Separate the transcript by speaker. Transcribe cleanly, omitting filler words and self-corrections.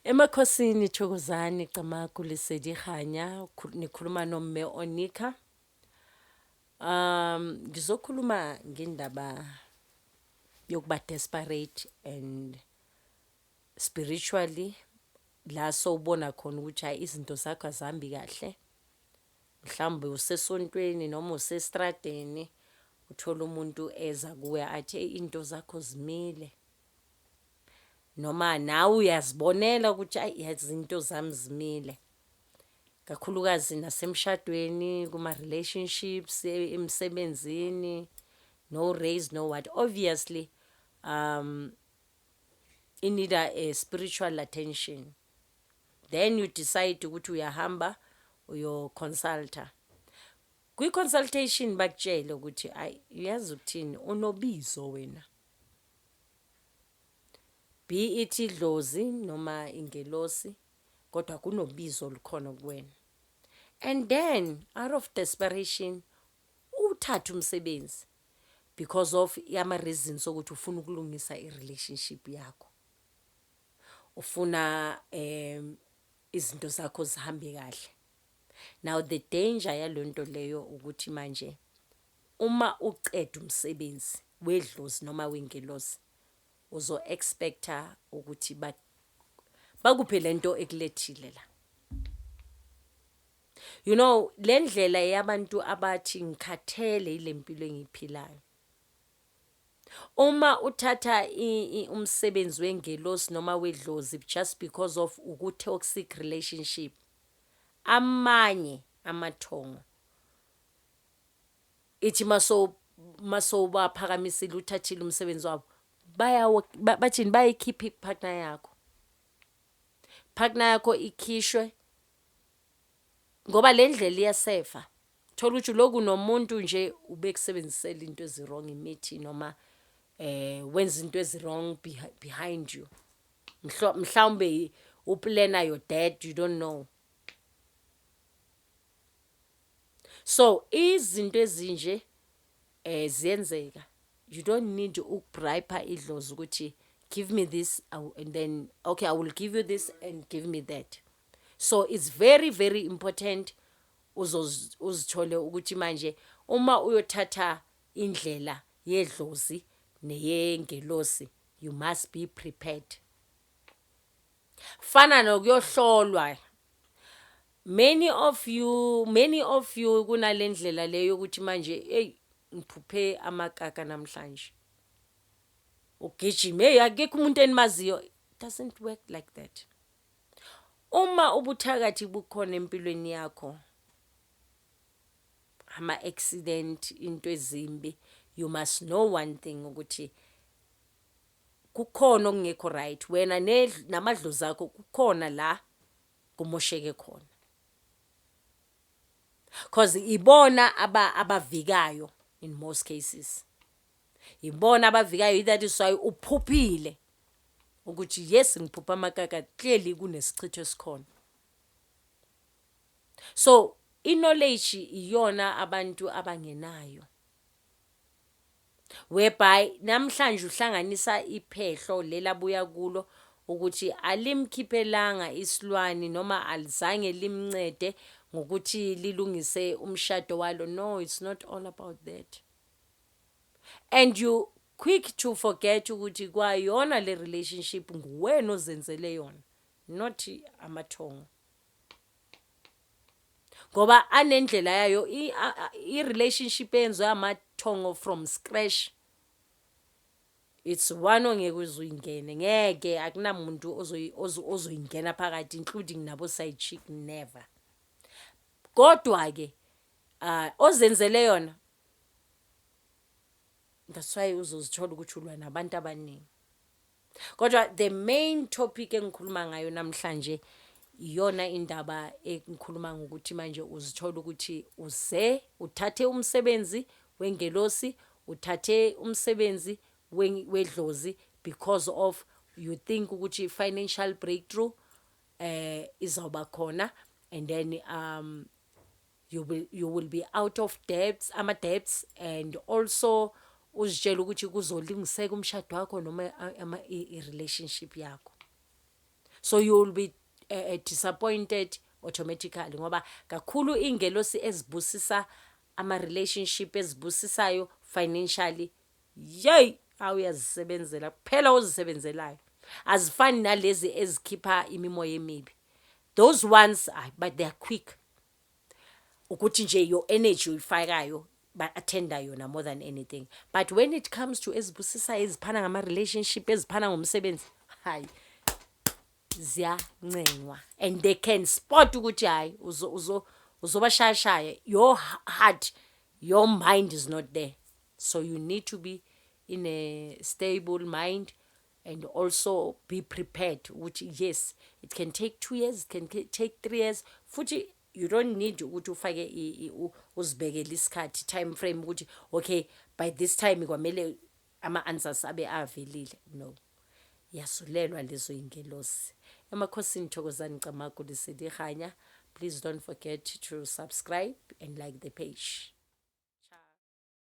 Speaker 1: Emakhosini Thokozani Camagu Lesedi Kganya nikhuluma nomme Onika. Ngizokhuluma ngendaba yokuba desperate and spiritually la sowubona khona ukuthi hayi izinto zakho azihambi kahle. Mhlawumbe usesontweni noma usestradeni uthola umuntu eza kuwe athi into zakho zimile. Noma nawe uyazibonela ukuthi ayi yazi into zami zimile. Kakhulukazi nasemshadweni kuma relationships emsebenzini no raise no what obviously it need a spiritual attention. Then you decide ukuthi uyahamba uyo consulta. Kwi consultation bakutshela ukuthi ayi uyazi ukuthini unobizo wena. Be it idlozi noma ingelosi kodwa kunobizo olukhona kuwena. And then out of desperation uthatha umsebenzi because of yama reasons ukuthi ufuna ukulungisa I relationship yakho. Ufuna izinto zakho zihambe kahle. Now the danger yalonto leyo ukuthi manje uma uqeda umsebenzi wedlozi noma wengelosi uzo expecta ukuthi bakuphe lento ekulethile la. You know lendlela yabantu abathi ngikhathele ilempilo engiphilayo. Uma uthatha umsebenzi wengelosi noma wedlozi just because of uku toxic relationship amanye amathongo ithi maso baphakamisile uthathile umsebenzi wabo bathini bayikhipha ipartner yakho. Partner yakho ikhishwe ngoba lendlela iyasefa. Thola ukuthi lokhu nomuntu nje ubekusebenzisela into ezirong imithi noma wenza into ezirong behind you. Mhlawumbe uplana your death, you don't know. So izinto ezinje ziyenzeka. You don't need to bribe idlozi ukuthi give me this and then okay I will give you this and give me that. So it's very very important uzithole ukuthi manje uma uyothatha indlela yedlozi neyengelosi you must be prepared. Fana nokuyohlolwa. Many of you kunalendlela leyo ukuthi manje hey ngiphuphe amakaka namhlanje. Ugijima hey akekho umuntu enimaziyo. It doesn't work like that. Uma ubuthakathi bukhona empilweni yakho ama accident into ezimbi you must know one thing ukuthi kukhona okungekho right wena namadlozi akho kukhona la kumosheke khona. Because ibona abavikayo in most cases. Ibona abavikayo that is why uphuphile ukuthi yes ngiphupha amakaka clearly kunesichitho esikhona. So knowledge iyona abantu abangenayo. Whereby namhlanje uhlanganisa iphehlo lela buya kulo ukuthi alimkhiphelanga isilwane noma alizange limncede ngokuthi lilungise umshado walo. No, it's not all about that. And you quick to forget ukuthi kwayona le relationship nguwena ozenzele yona, not amathongo. Ngoba anendlela yayo I relationship enzo amathongo from scratch. It's one ongeke uzuyingene ngeke akunamuntu ozoyingena phakathi including nabo side chick never. Kodwa ke ozenzele yona that's why uzozithola ukuthi ulwa nabantu abaningi. Kodwa the main topic engikhuluma ngayo namhlanje iyona indaba engikhuluma ngokuthi manje uzithola ukuthi uze uthathe umsebenzi wengelosi uthathe umsebenzi wedlozi because of you think ukuthi financial breakthrough izawuba khona and then you will be out of debts debts and also uzitshela ukuthi kuzolungiseka umshado wakho noma I relationship yakho. so you will be disappointed automatically ngoba kakhulu ingelosi ezibusisa ama relationship ezibusisayo financially yey awuyazisebenzela kuphela ozisebenzelayo azifani nalezi ezikhipha imimoya emibi those ones but they are quick ukuthi nje your energy uyifakayo ba attenda yona more than anything but when it comes to ezibusisa eziphana ngama relationship eziphana ngomsebenzi hayi ziyancengwa and they can spot ukuthi hayi uzobashaya your heart your mind is not there so you need to be in a stable mind and also be prepared ukuthi yes it can take 2 years it can take 3 years futhi you don't need ukuthi ufake uzibekele isikhathi time frame ukuthi okay by this time kwamele ama answers abe avelile no yasulelwa lezo ingelosi Emakhosini Thokozani Camagu Lesedi Kganya. Please don't forget to subscribe and like the page.